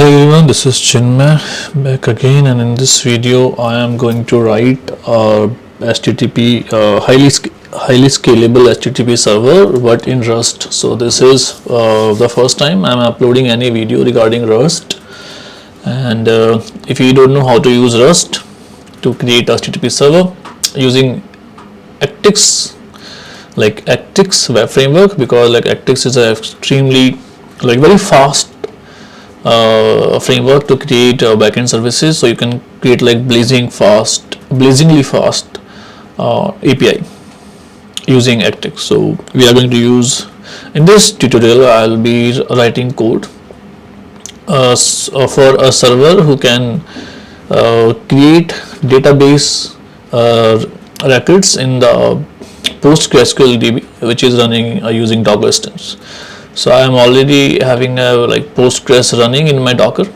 everyone, this is Chinmay back again, and in this video I am going to write a HTTP highly scalable HTTP server but in Rust. So this is the first time I am uploading any video regarding Rust, and if you don't know how to use Rust to create a HTTP server using Actix, like Actix web framework, because like Actix is an extremely very fast framework to create backend services. So you can create like blazingly fast API using Actix. So we are going to use, in this tutorial I'll be writing code for a server who can create database records in the PostgreSQL DB, which is running using Docker instance. So I am already having a Postgres running in my Docker.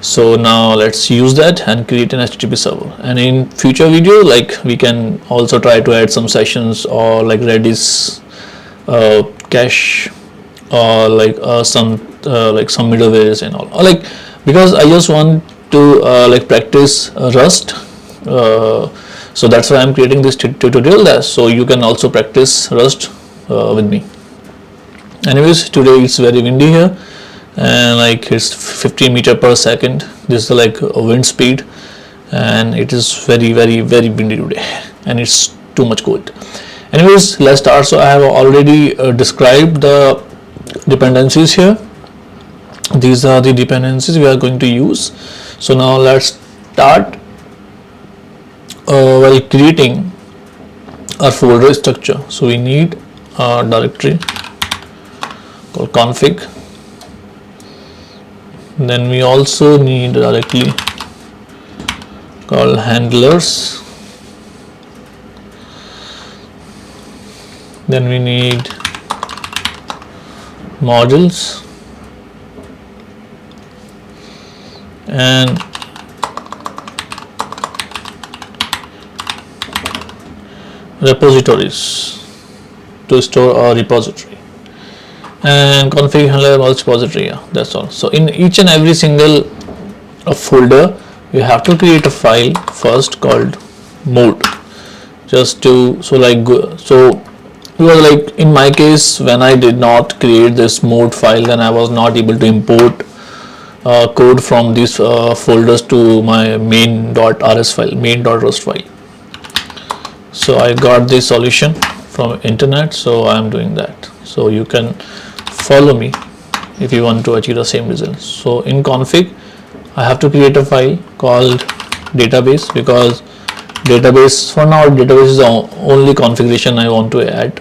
So now let's use that and create an HTTP server. And in future video, we can also try to add some sessions or redis cache or some middlewares and all. Because I just want to practice Rust. So that's why I'm creating this tutorial, so you can also practice Rust with me. Anyways, today it's very windy here, and it's 15 meter per second. This is a wind speed, and it is very windy today, and it's too much cold. Anyways, let's start. So I have already described the dependencies here. These are the dependencies we are going to use. So now let's start while creating our folder structure. So we need a directory called config. Then we also need a directory called handlers. Then we need modules and repositories to store our repository, and config handler repository. Yeah, that's all. So in each and every single folder we have to create a file first called mode, just to because in my case, when I did not create this mode file, then I was not able to import code from these folders to my main.rs file, main.rust file. So I got this solution from internet, so I am doing that. So you can follow me if you want to achieve the same result. So in config I have to create a file called database, because database, for now database is the only configuration I want to add.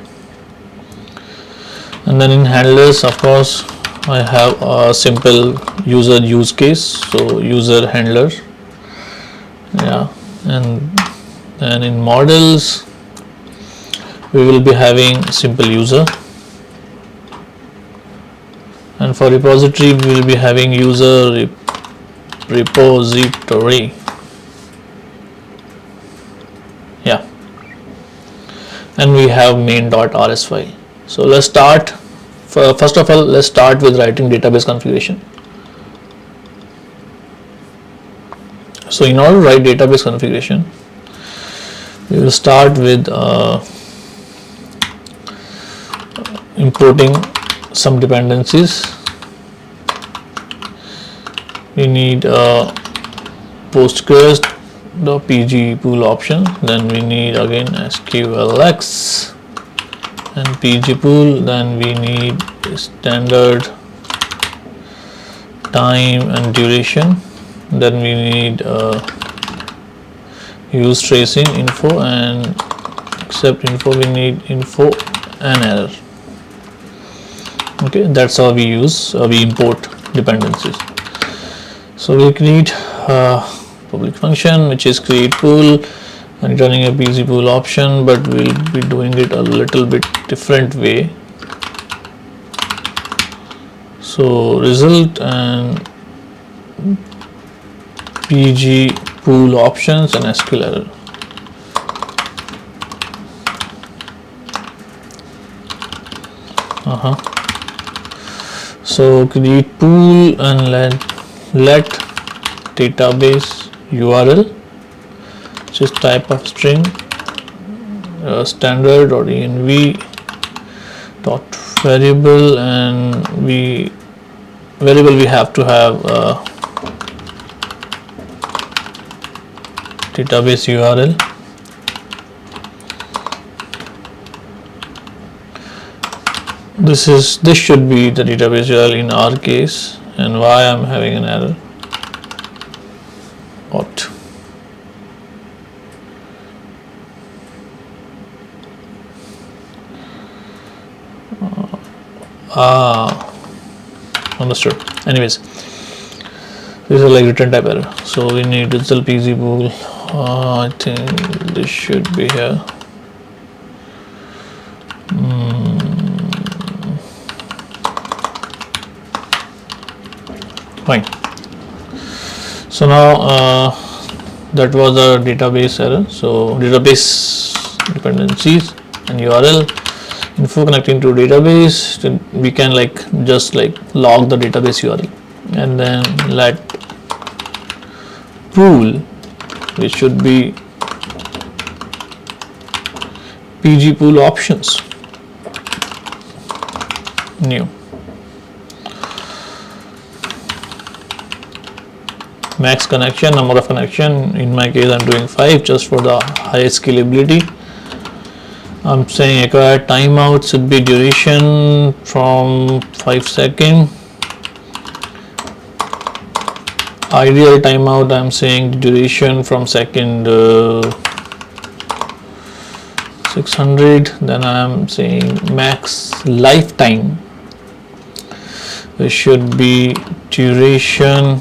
And then in handlers, of course, I have a simple user use case, so user handler. Yeah, and in models we will be having simple user, and for repository we will be having user repository. Yeah, and we have main.rs file. So let's start. First of all, let's start with writing database configuration. So in order to write database configuration, we will start with importing some dependencies. We need Postgres, the PG pool option. Then we need again SQLX and PG pool. Then we need standard time and duration. Then we need use tracing info, and except info we need info and error. Okay, that's how we import dependencies. So we create public function which is create pool and returning a PG pool option, but we'll be doing it a little bit different way. So result and PG pool options and SQL error. So create pool and let database URL, which is type of string, standard or env dot variable, and we have to have database URL. This should be the database URL in our case. And why I'm having an error? What? Understood. Anyways, this is like return type error. So we need digital pz pool. I think this should be here. Fine. So now that was a database error. So database dependencies and URL info connecting to database. Then we can just log the database URL, and then let pool, which should be pg pool options, new. Max connection, number of connection, in my case I'm doing 5 just for the high scalability. I'm saying acquired timeout should be duration from 5 seconds. Ideal timeout, I'm saying duration from second 600. Then I'm saying max lifetime, which should be duration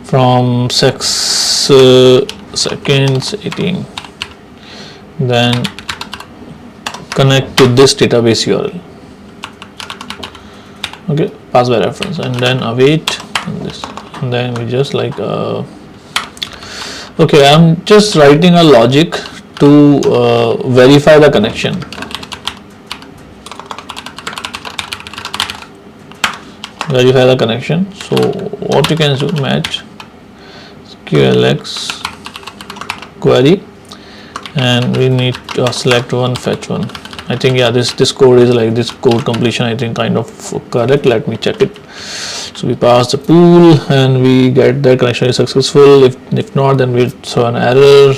from 6 seconds 18. Then connect to this database URL. Okay, pass by reference, and then await, and this, and then we just okay, I'm just writing a logic to verify the connection. Verify the connection. So what you can do, match SQLX query, and we need to select one, fetch one. I think, yeah, this code is this code completion, I think, kind of correct. Let me check it. So we pass the pool and we get the connection is successful. If not, then we'll throw an error.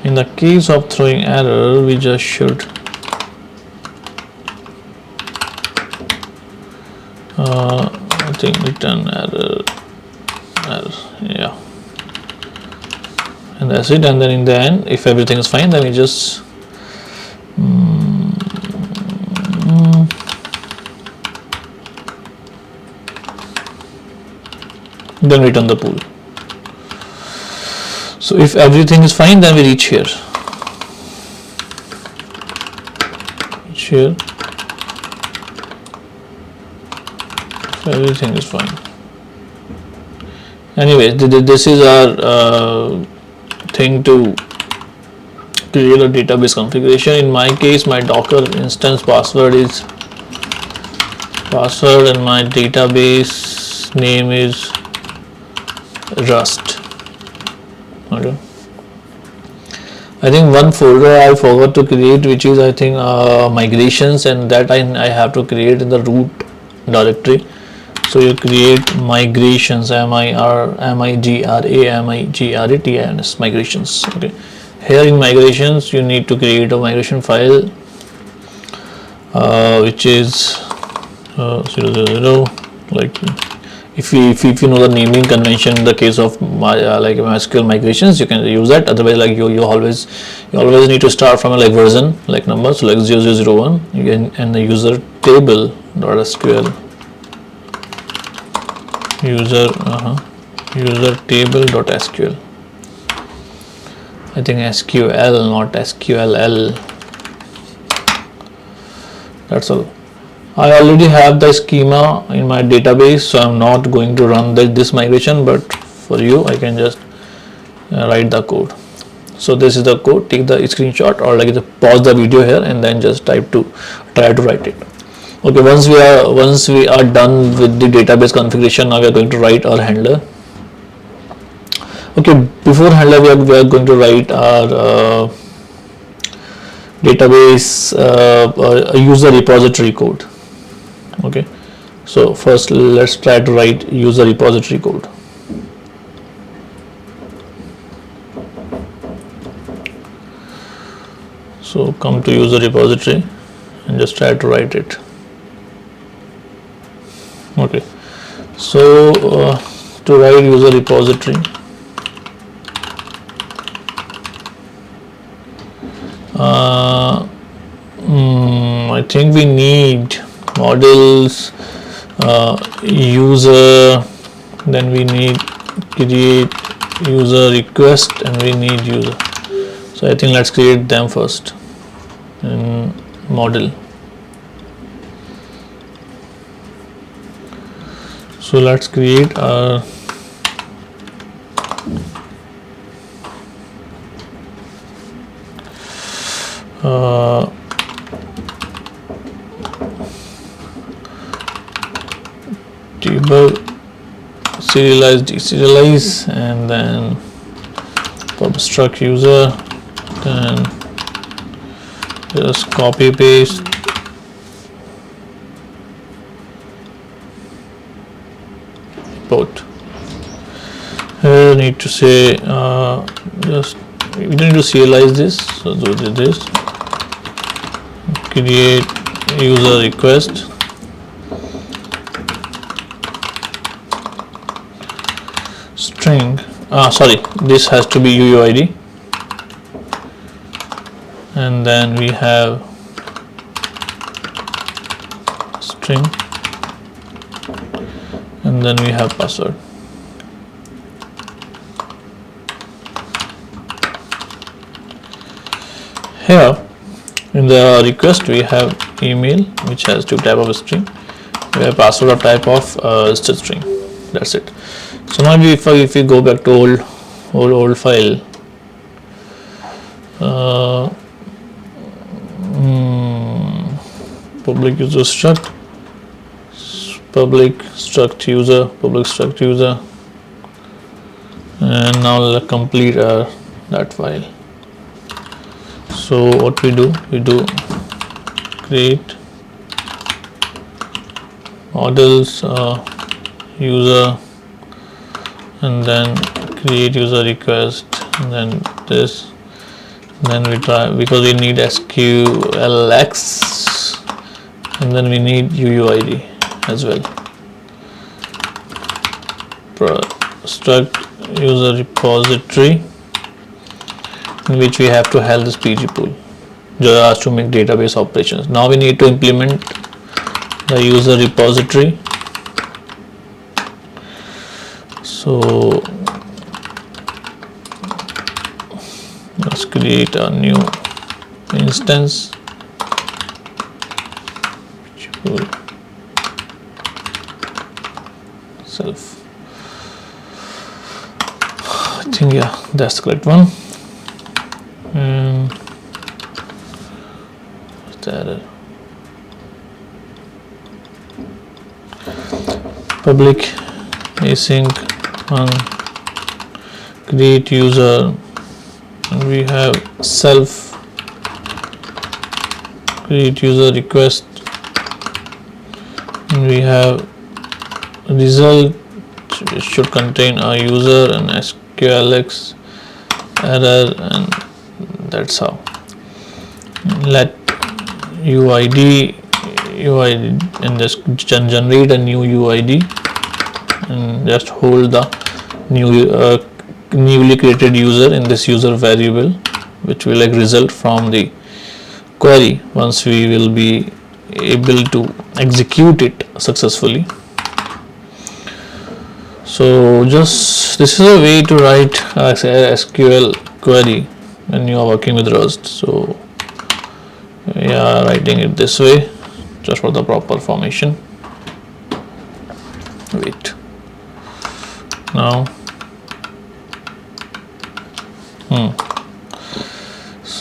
In the case of throwing error, we just should I think return error, yeah, and that's it. And then in the end, if everything is fine, then we just then return the pool. So if everything is fine, then we reach here. If everything is fine. Anyway, this is our thing to create a database configuration. In my case, my Docker instance password is password, and my database name is Rust. Okay. I think one folder I forgot to create, which is I think migrations, and that I have to create in the root directory. So you create migrations, migrations, migrations. Okay. Here in migrations, you need to create a migration file, which is 000. If you know the naming convention in the case of MySQL migrations, you can use that. Otherwise, you always need to start from a version number. So 0001, you can, and the user table .sql. User table.sql. I think SQL, not SQLL. That's all. I already have the schema in my database, so I'm not going to run this migration, but for you, I can just write the code. So this is the code. Take the screenshot, or like pause the video here and then just try to write it. Okay, once we are done with the database configuration, now we are going to write our handler. Okay, before handler we are going to write our database user repository code. Okay, so first let's try to write user repository code. So come to user repository and just try to write it. Okay, so to write user repository, I think we need models, user, then we need create user request, and we need user. So I think let's create them first in model. So let's create our table serialize, deserialize, and then struct user, then just copy paste import. Here need to say just we need to serialize this, so do this, create user request, string, sorry, this has to be UUID, and then we have string, and then we have password. Here in the request we have email, which has two type of string. We have password of type of string. That's it. So now if we go back to old file, public user struct, public struct user, and now let's complete that file. So what we do create models, user, and then create user request, and then this, and then we try, because we need SQLX, and then we need UUID as well. Struct user repository, in which we have to have this PG pool just to make database operations. Now we need to implement the user repository. So let's create a new instance, self. I think yeah, that's the correct one. And what's the error? Public async on create user, and we have self create user request, and we have result, it should contain a user and SQLX error, and that's how. Let UID and just generate a new UID, and just hold the newly created user in this user variable, which will like result from the query once we will be able to execute it successfully. So just this is a way to write SQL query when you are working with Rust. So yeah, writing it this way just for the proper formation. Wait, now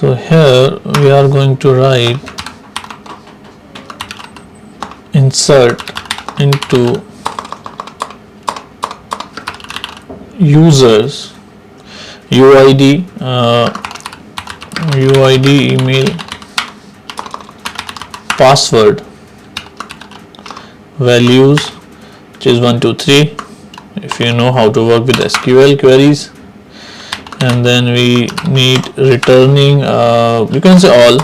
So here we are going to write insert into users UID email password values, which is 1 2 3 if you know how to work with SQL queries, and then we need returning you can say all,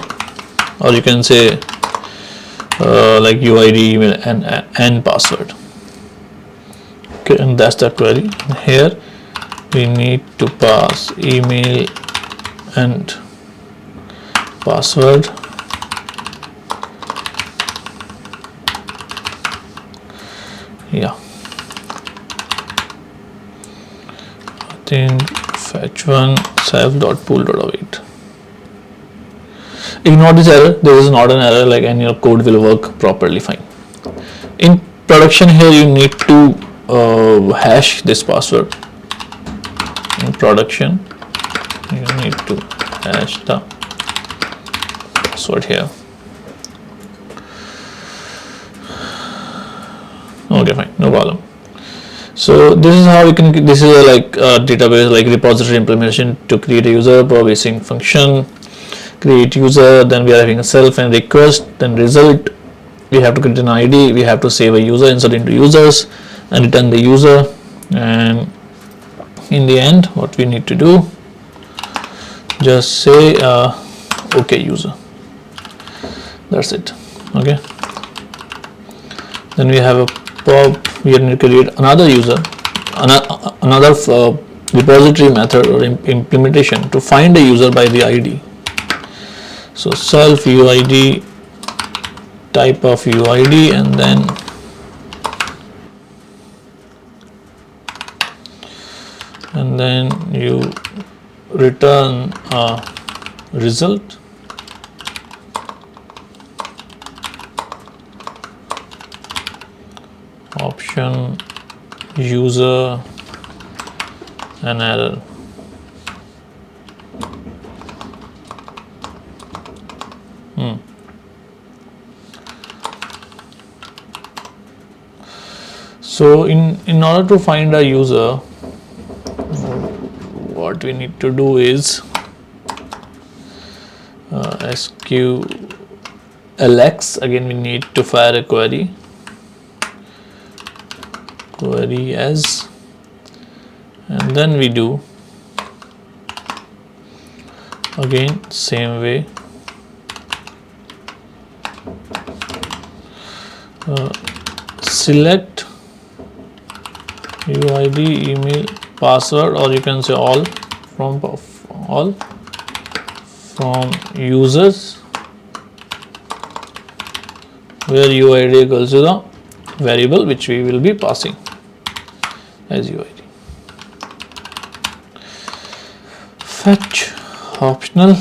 or you can say like UID email and password. Okay, and that's the query. Here we need to pass email and password. Yeah, I think fetch one self.pool.await. Ignore this error, there is not an error, like, and your code will work properly fine. In production, here you need to hash this password. In production you need to hash the password here. Okay, fine, no problem. So this is how we can, this is a database like repository implementation to create a user, processing function, create user, then we are having a self and request, then result, we have to create an ID, we have to save a user, insert into users and return the user, and in the end what we need to do, just say okay user, that's it. Okay, then we have a pub, we need to create another user, another repository method or implementation to find a user by the ID. So self UID, type of UID, and then you return a result. Option user and error. So in order to find a user, what we need to do is SQLX, again we need to fire a query as, and then we do again same way select UID email password, or you can say all from users, where UID equals to the variable which we will be passing as UID. Fetch optional.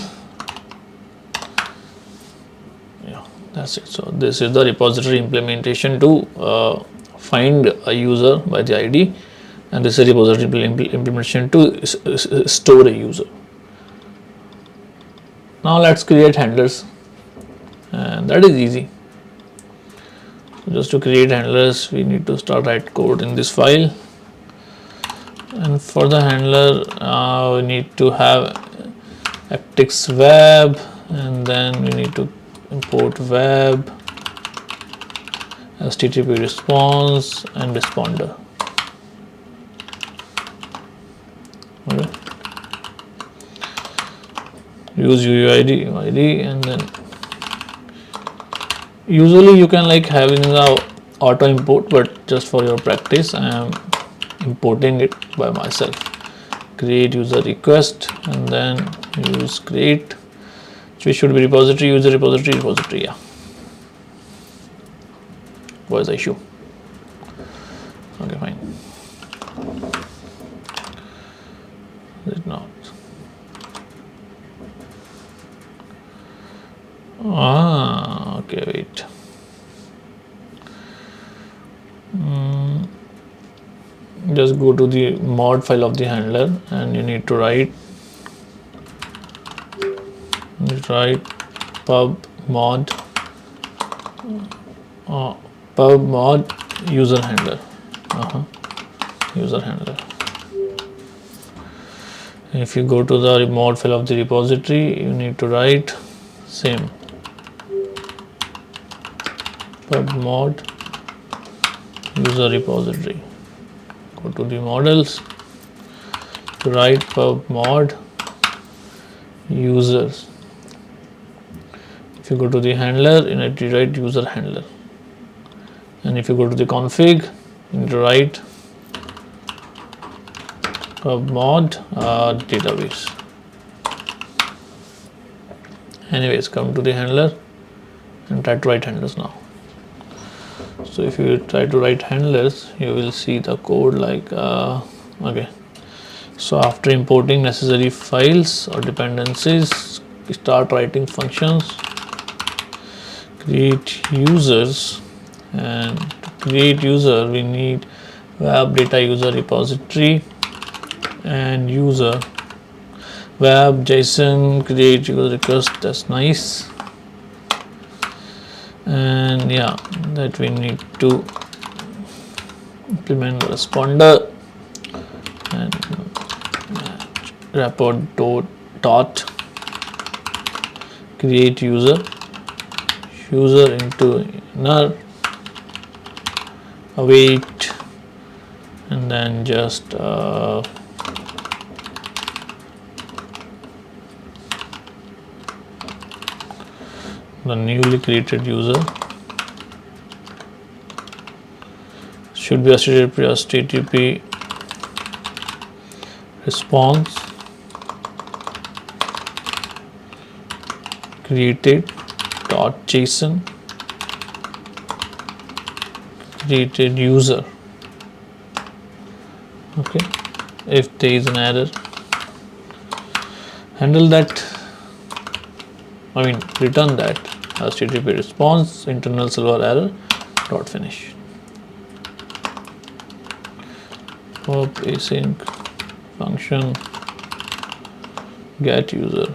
Yeah, that's it. So this is the repository implementation to find a user by the ID, and this is a repository implementation to store a user. Now let's create handlers, and that is easy. Just to create handlers, we need to start write code in this file, and for the handler we need to have Actix web, and then we need to import web, HTTP response and responder. Okay. Use UID, and then usually you can like having the auto import, but just for your practice I am importing it by myself. Create user request, and then use create, which should be repository, user repository. Yeah, what's the issue? Okay, fine. Is it not? Okay, wait. Just go to the mod file of the handler, and you need to write write pub mod user handler. User handler. If you go to the mod file of the repository, you need to write same pub mod user repository. Go to the models, to write pub mod users. If you go to the handler, you need to write user handler. And if you go to the config, you need to write pub mod database. Anyways, come to the handler and try to write handlers now. So if you try to write handlers, you will see the code like okay. So after importing necessary files or dependencies, start writing functions, create users, and to create user we need web data user repository and user web JSON create user request. That's nice. And yeah, that we need to implement the responder and report dot create user into inner await, and then just the newly created user should be HTTP response created dot JSON created user. Okay, if there is an error, handle that, return that HTTP response internal server error dot finish. Pub async function get user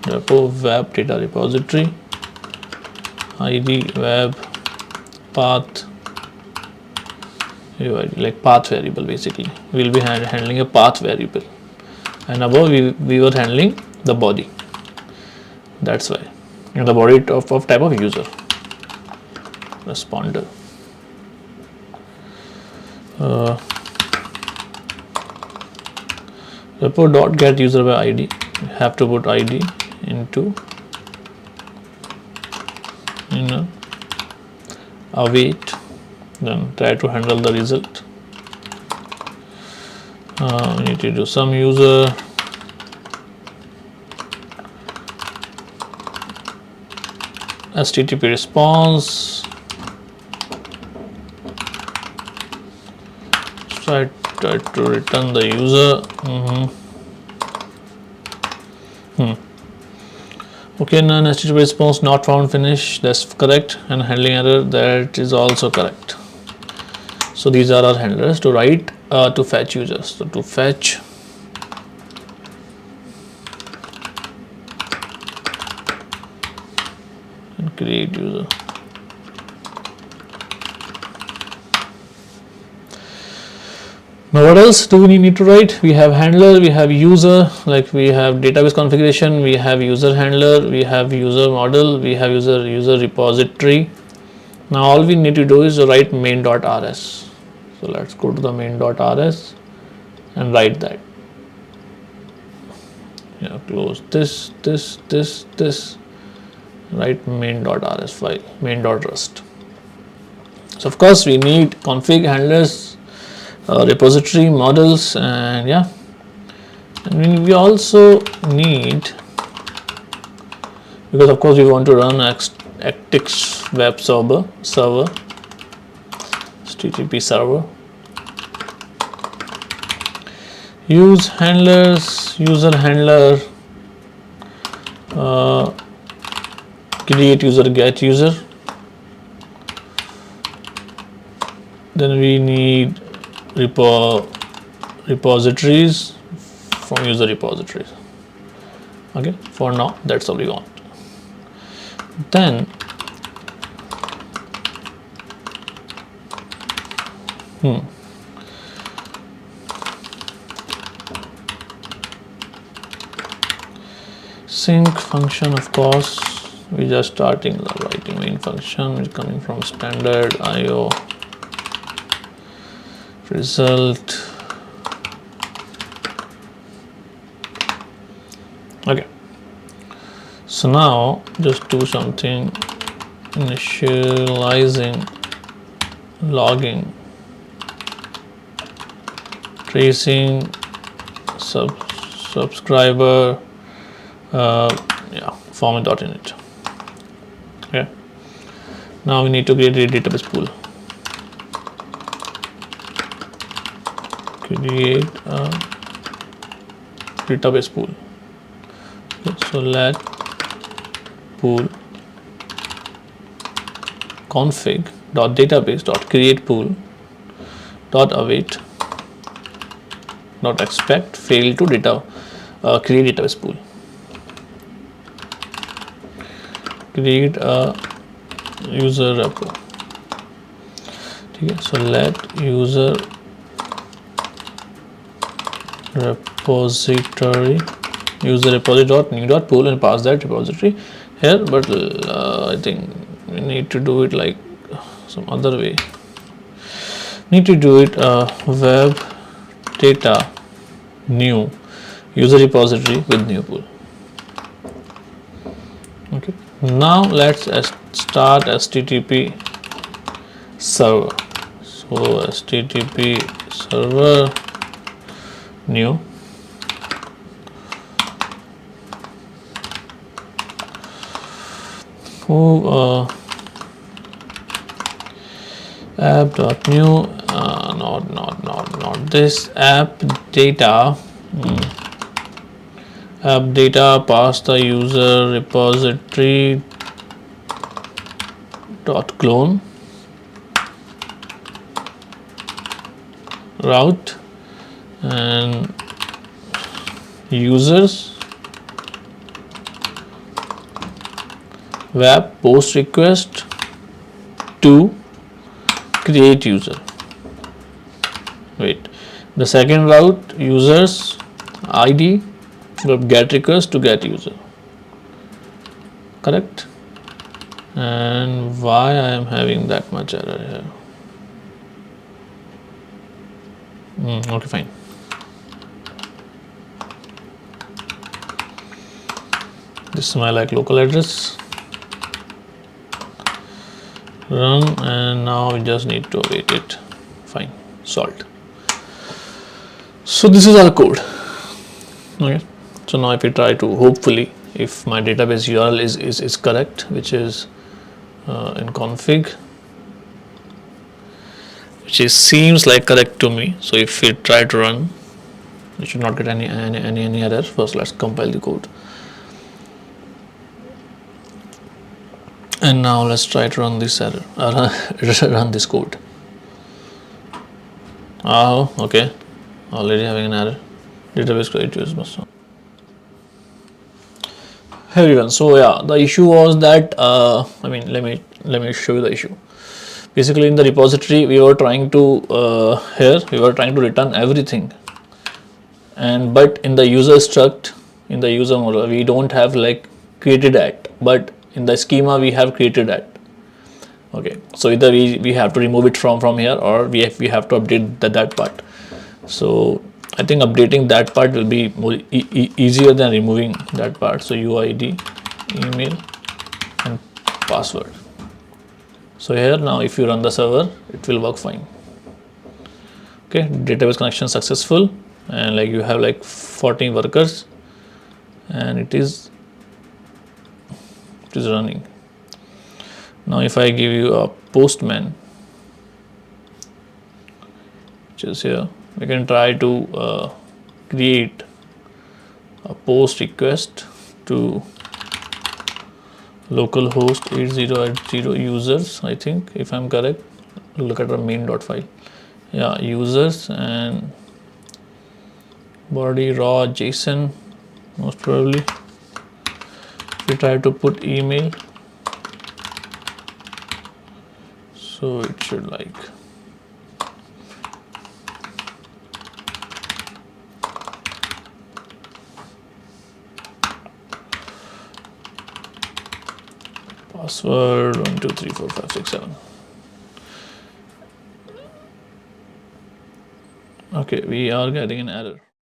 repo web data repository id web path, like path variable. Basically we'll be handling a path variable, and above we were handling the body. That's why, and the body of type of user responder. Repo dot get user by id, you have to put id into inner await, then try to handle the result. We need to do some user HTTP response, try to return the user. Okay, none HTTP response not found finish, that's correct, and handling error, that is also correct. So these are our handlers to write to fetch users. So to fetch and create user. Now what else do we need to write? We have handler, we have user, like we have database configuration, we have user handler, we have user model, we have user repository. Now all we need to do is write main.rs. So let's go to the main.rs and write that. Yeah, close this, write main.rs file, main.rust. So of course we need config, handlers, repository, models, and yeah, and we also need, because of course we want to run Actix web server HTTP server, use handlers, user handler, create user, get user. Then we need repositories from user repositories. Okay, for now that's all we want. Then sync function, of course we just starting the writing main function, is coming from standard IO result. Okay, so now just do something, initializing logging, tracing subscriber, format.init. Okay, now we need to create a database pool. Create a database pool. Okay, so let pool config dot database dot create pool dot await dot expect fail to data create database pool. Create a user repo. Okay, so let user repository dot new dot pool and pass that repository here, but I think we need to do it like some other way. Need to do it web data new user repository with new pool. Okay, now let's start HTTP server. So HTTP server new app.new not this app data app data pass the user repository dot clone route and users web post request to create user. Wait, the second route users ID web get request to get user, correct? And why I am having that much error here? Okay, fine. This is my local address. Run, and now we just need to await it. Fine, solved. So this is our code. Okay, so now if we try to, hopefully if my database URL is correct, which is in config, which seems like correct to me. So if we try to run, we should not get any error. First let's compile the code. And now let's try to run this error, run this code. Oh, okay, already having an error. Database create use must. Hey everyone, so yeah, the issue was that let me show you the issue. Basically, in the repository, we were trying to return everything, and but in the user struct, in the user model, we don't have created at, but in the schema we have created at. Okay, so either we have to remove it from here, or we have to update that part. So I think updating that part will be more easier than removing that part. So UID, email and password. So here now if you run the server, it will work fine. Okay, database connection successful, and you have 14 workers, and it is running. Now if I give you a postman, which is here, we can try to create a post request to localhost 8080 users, I think, if I'm correct. Look at our main.file. Yeah, users and body raw JSON most probably. we try to put email, so it should like password 123456 7. Okay, we are getting an error.